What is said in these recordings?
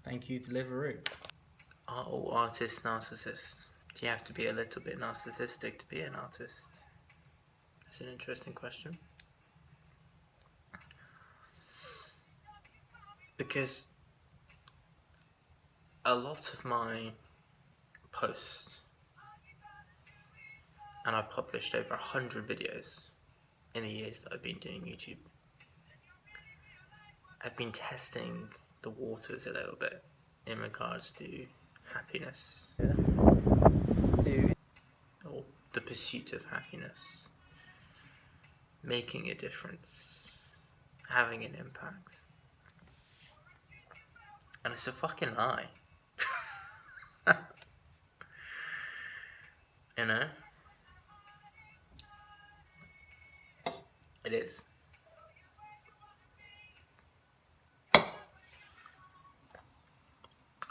Thank you, Deliveroo. Are all artists narcissists? Do you have to be a little bit narcissistic to be an artist? It's an interesting question. Because a lot of my posts, and I've published over 100 videos in the years that I've been doing YouTube, I've been testing the waters a little bit in regards to happiness, or the pursuit of happiness, making a difference, having an impact. And it's a fucking lie. You know? It is.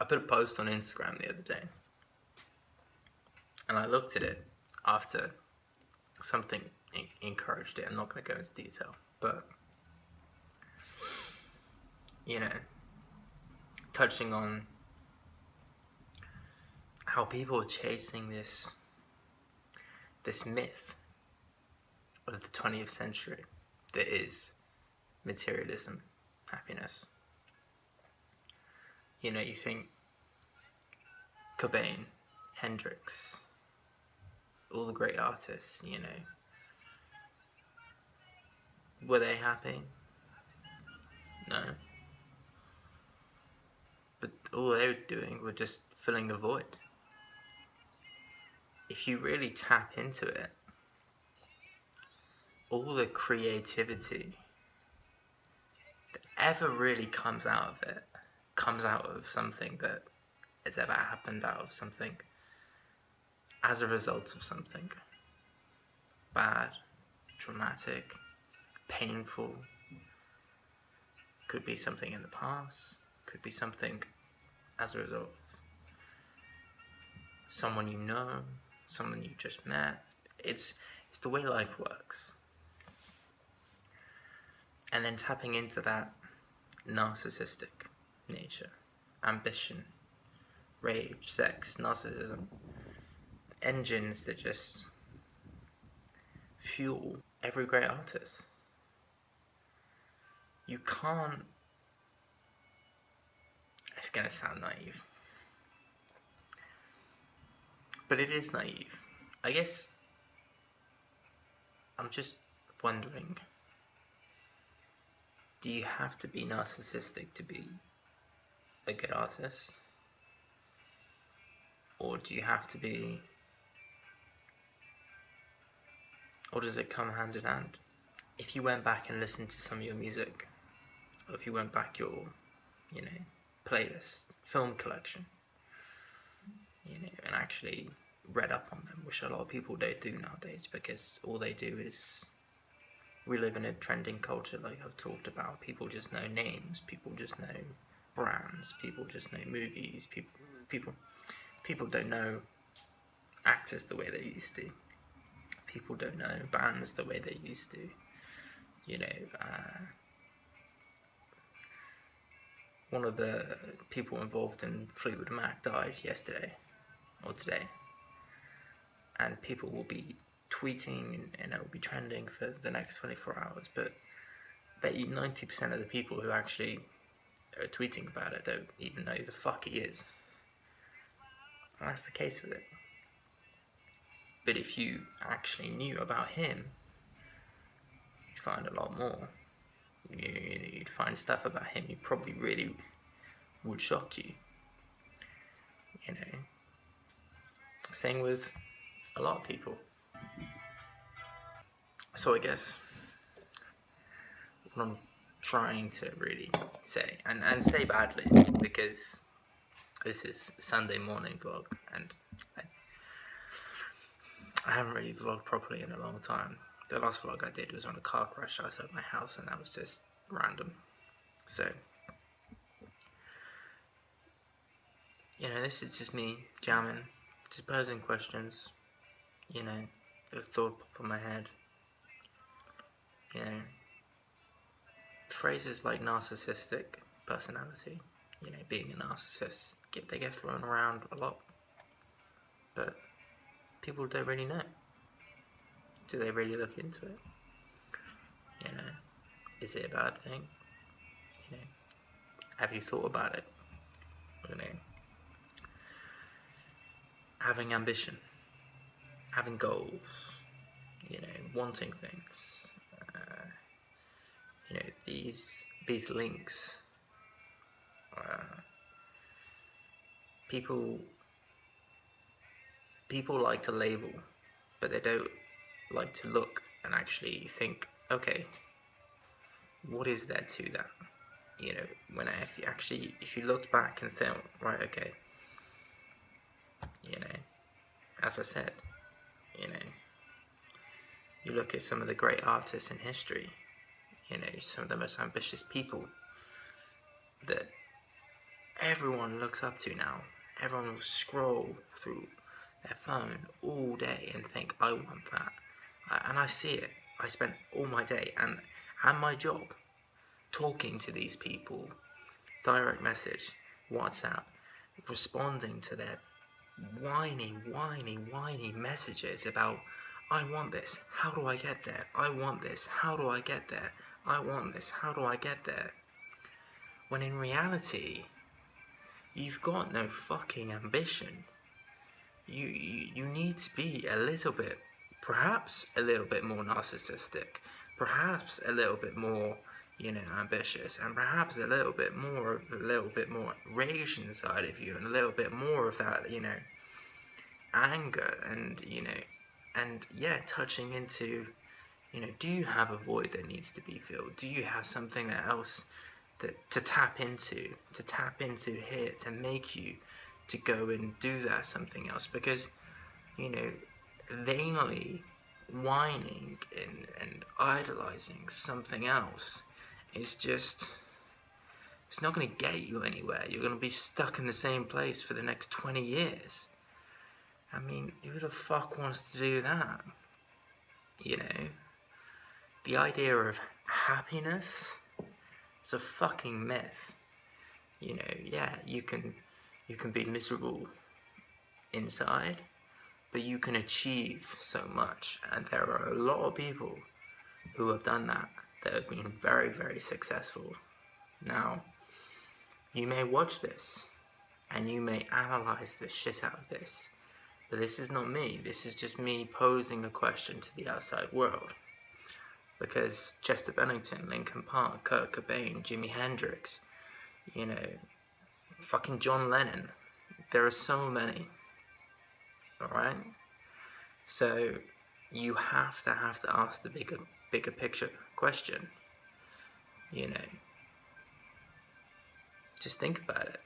I put a post on Instagram the other day, and I looked at it after something encouraged it. I'm not going to go into detail, but, you know, touching on how people are chasing this myth of the 20th century that is materialism, happiness. You know, you think Cobain, Hendrix, all the great artists, you know, were they happy? No. But all they were doing were just filling a void. If you really tap into it, all the creativity that ever really comes out of it comes out of something that has ever happened, out of something as a result of something bad, dramatic, painful. Could be something in the past, could be something as a result of someone you know, someone you just met. It's the way life works. And then tapping into that narcissistic nature, ambition, rage, sex, narcissism, engines that just fuel every great artist. You can't, it's gonna sound naive, but it is naive. I guess I'm just wondering, do you have to be narcissistic to be a good artist? Or do you have to be, or does it come hand in hand? If you went back and listened to some of your music, or if you went back your, you know, playlist, film collection, you know, and actually read up on them, which a lot of people don't do nowadays, because all they do is, we live in a trending culture like I've talked about. People just know names, people just know brands, people just know movies, people don't know actors the way they used to. People don't know bands the way they used to. You know, one of the people involved in Fleetwood Mac died yesterday, or today. And people will be tweeting and it will be trending for the next 24 hours. But I bet you 90% of the people who actually are tweeting about it don't even know who the fuck he is. And that's the case with it. But if you actually knew about him, you'd find a lot more. You'd find stuff about him you probably really would shock you. You know, same with a lot of people. So I guess what I'm trying to really say, and say badly, because this is Sunday morning vlog, and I haven't really vlogged properly in a long time. The last vlog I did was on a car crash outside my house, and that was just random. So, you know, this is just me jamming, just posing questions, you know, the thought pop in my head, you know, phrases like narcissistic personality, being a narcissist. They get thrown around a lot, but people don't really know. Do they really look into it? Is it a bad thing? Have you thought about it? Having ambition, having goals, wanting things. These links. People like to label, but they don't like to look and actually think, okay, what is there to that? If you look back and think, right, okay, as I said, you look at some of the great artists in history, some of the most ambitious people that everyone looks up to now. Everyone will scroll through their phone all day and think, I want that. And I see it. I spend all my day and my job talking to these people, direct message, WhatsApp, responding to their whiny messages about, I want this, how do I get there? I want this, how do I get there? I want this, how do I get there? When in reality, you've got no fucking ambition. You need to be a little bit, perhaps a little bit more narcissistic, perhaps a little bit more, ambitious, and perhaps a little bit more rage inside of you, and a little bit more of that, anger, and touching into, do you have a void that needs to be filled? Do you have something else to tap into here to make you to go and do that something else? Because vainly whining and idolizing something else is just, it's not going to get you anywhere. You're going to be stuck in the same place for the next 20 years. I mean, who the fuck wants to do that? The idea of happiness, it's a fucking myth. You can be miserable inside, but you can achieve so much. And there are a lot of people who have done that have been very, very successful. Now, you may watch this and you may analyze the shit out of this, but this is not me. This is just me posing a question to the outside world. Because Chester Bennington, Linkin Park, Kurt Cobain, Jimi Hendrix, fucking John Lennon, there are so many. Alright? So you have to ask the bigger picture question. Just think about it.